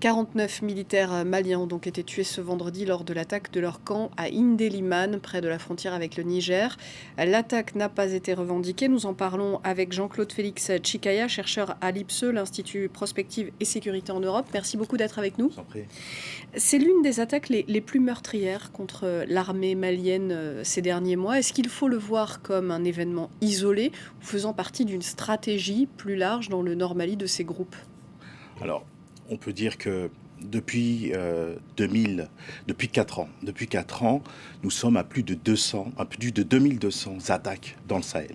49 militaires maliens ont donc été tués ce vendredi lors de l'attaque de leur camp à Indelimane, près de la frontière avec le Niger. L'attaque n'a pas été revendiquée. Nous en parlons avec Jean-Claude Félix Chikaya, chercheur à l'IPSE, l'Institut Prospective et Sécurité en Europe. Merci beaucoup d'être avec nous. Je vous en prie. C'est l'une des attaques les plus meurtrières contre l'armée malienne ces derniers mois. Est-ce qu'il faut le voir comme un événement isolé ou faisant partie d'une stratégie plus large dans le Nord Mali de ces groupes ? Alors, on peut dire que depuis 4 ans, nous sommes à plus de 2200 attaques dans le Sahel.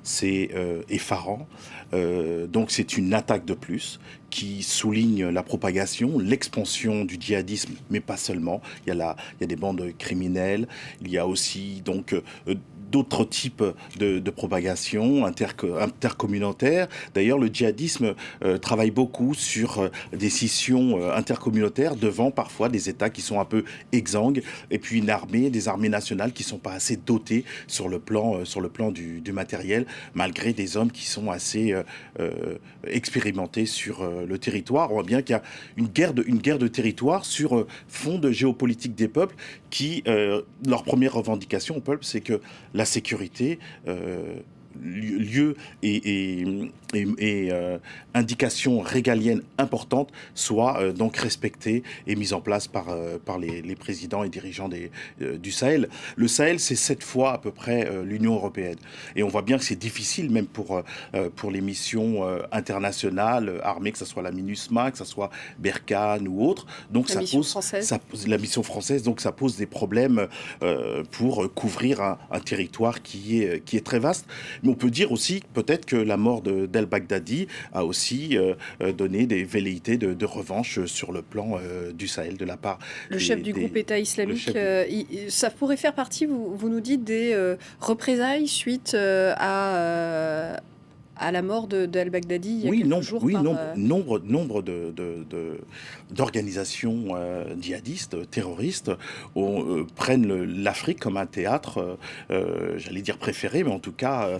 C'est effarant. Donc c'est une attaque de plus qui souligne la propagation, l'expansion du djihadisme, mais pas seulement. Il y a des bandes criminelles, il y a aussi donc d'autres types de propagation intercommunautaire. D'ailleurs, le djihadisme travaille beaucoup sur des scissions intercommunautaires devant parfois des États qui sont un peu exsangues, et puis des armées nationales qui ne sont pas assez dotées sur le plan du matériel, malgré des hommes qui sont assez expérimentés sur le territoire. On voit bien qu'il y a une guerre de territoire sur fond de géopolitique des peuples qui, leur première revendication au peuple, c'est que la sécurité, lieu et indication régalienne importante soit donc respectée et mise en place par les présidents et dirigeants du Sahel. Le Sahel, c'est 7 fois à peu près l'Union européenne. Et on voit bien que c'est difficile, même pour les missions internationales, armées, que ce soit la MINUSMA, que ce soit Berkane ou autre. Donc la mission française, donc ça pose des problèmes pour couvrir un territoire qui est très vaste. Mais on peut dire aussi peut-être que la mort d'El-Baghdadi a aussi donné des velléités de revanche sur le plan du Sahel de la part le chef du groupe État islamique. Ça pourrait faire partie, vous nous dites, des représailles suite à la mort d'El-Baghdadi il y a quelques jours. Nombre d'organisations djihadistes, terroristes, prennent l'Afrique comme un théâtre, j'allais dire préféré, mais en tout cas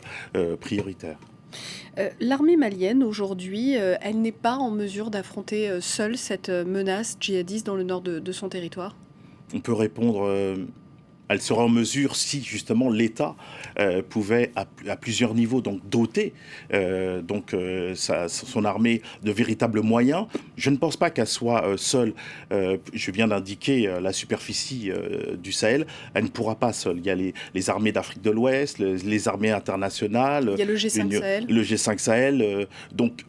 prioritaire. L'armée malienne, aujourd'hui, elle n'est pas en mesure d'affronter seule cette menace djihadiste dans le nord de son territoire ? On peut répondre... elle sera en mesure si justement l'État pouvait à plusieurs niveaux donc doter son armée de véritables moyens. Je ne pense pas qu'elle soit seule. Je viens d'indiquer la superficie du Sahel. Elle ne pourra pas seule. Il y a les armées d'Afrique de l'Ouest, les armées internationales. Il y a le G5 Sahel. Le G5 Sahel. Donc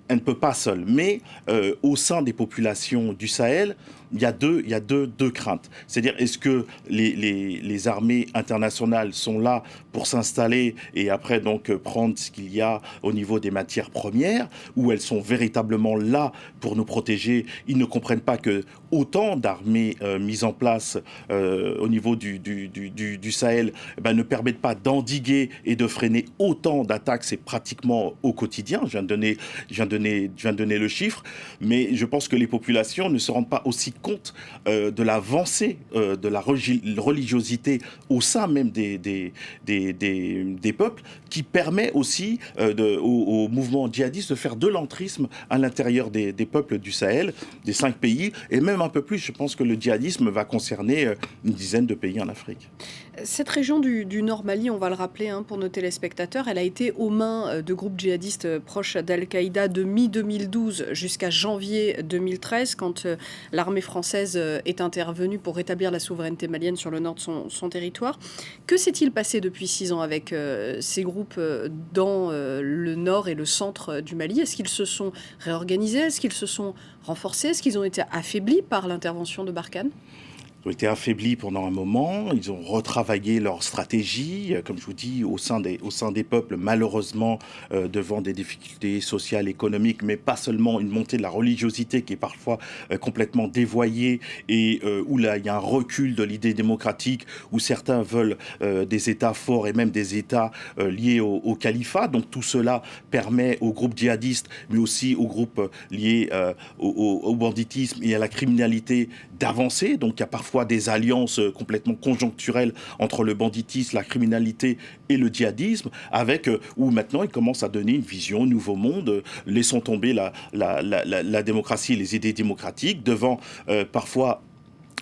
elle ne peut pas seule. Mais au sein des populations du Sahel, il y a deux craintes. C'est-à-dire, est-ce que les armées internationales sont là pour s'installer et après donc prendre ce qu'il y a au niveau des matières premières, ou elles sont véritablement là pour nous protéger? Ils ne comprennent pas que autant d'armées mises en place au niveau du Sahel ne permettent pas d'endiguer et de freiner autant d'attaques. C'est pratiquement au quotidien. Je viens de donner le chiffre, mais je pense que les populations ne se rendent pas aussi compte de l'avancée de la religiosité au sein même des peuples, qui permet aussi au mouvement djihadiste de faire de l'entrisme à l'intérieur des peuples du Sahel, des 5 pays, et même un peu plus. Je pense que le djihadisme va concerner une dizaine de pays en Afrique. Cette région du Nord Mali, on va le rappeler pour nos téléspectateurs, elle a été aux mains de groupes djihadistes proches d'Al-Qaïda de mi-2012 jusqu'à janvier 2013, quand l'armée française est intervenue pour rétablir la souveraineté malienne sur le nord de son territoire. Que s'est-il passé depuis 6 ans avec ces groupes dans le nord et le centre du Mali ? Est-ce qu'ils se sont réorganisés ? Est-ce qu'ils se sont renforcés ? Est-ce qu'ils ont été affaiblis par l'intervention de Barkhane ? Ils ont été affaiblis pendant un moment, ils ont retravaillé leur stratégie, comme je vous dis, au sein des peuples, malheureusement, devant des difficultés sociales, économiques, mais pas seulement, une montée de la religiosité qui est parfois complètement dévoyée, et où là, il y a un recul de l'idée démocratique, où certains veulent des États forts et même des États liés au califat. Donc tout cela permet aux groupes djihadistes, mais aussi aux groupes liés au banditisme et à la criminalité d'avancer. Donc il y a parfois parfois des alliances complètement conjoncturelles entre le banditisme, la criminalité et le djihadisme, avec où maintenant il commence à donner une vision nouveau monde, laissons tomber la démocratie et les idées démocratiques devant parfois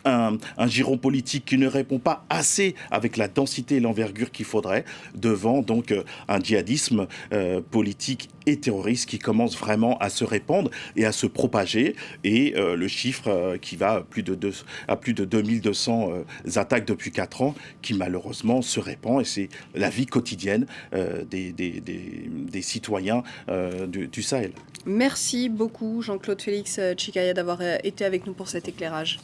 un giron politique qui ne répond pas assez avec la densité et l'envergure qu'il faudrait, devant donc un djihadisme politique et terroriste qui commence vraiment à se répandre et à se propager. Et le chiffre qui va à plus de 2200 attaques depuis 4 ans, qui malheureusement se répand. Et c'est la vie quotidienne des citoyens du Sahel. Merci beaucoup Jean-Claude Félix Tchikaya d'avoir été avec nous pour cet éclairage.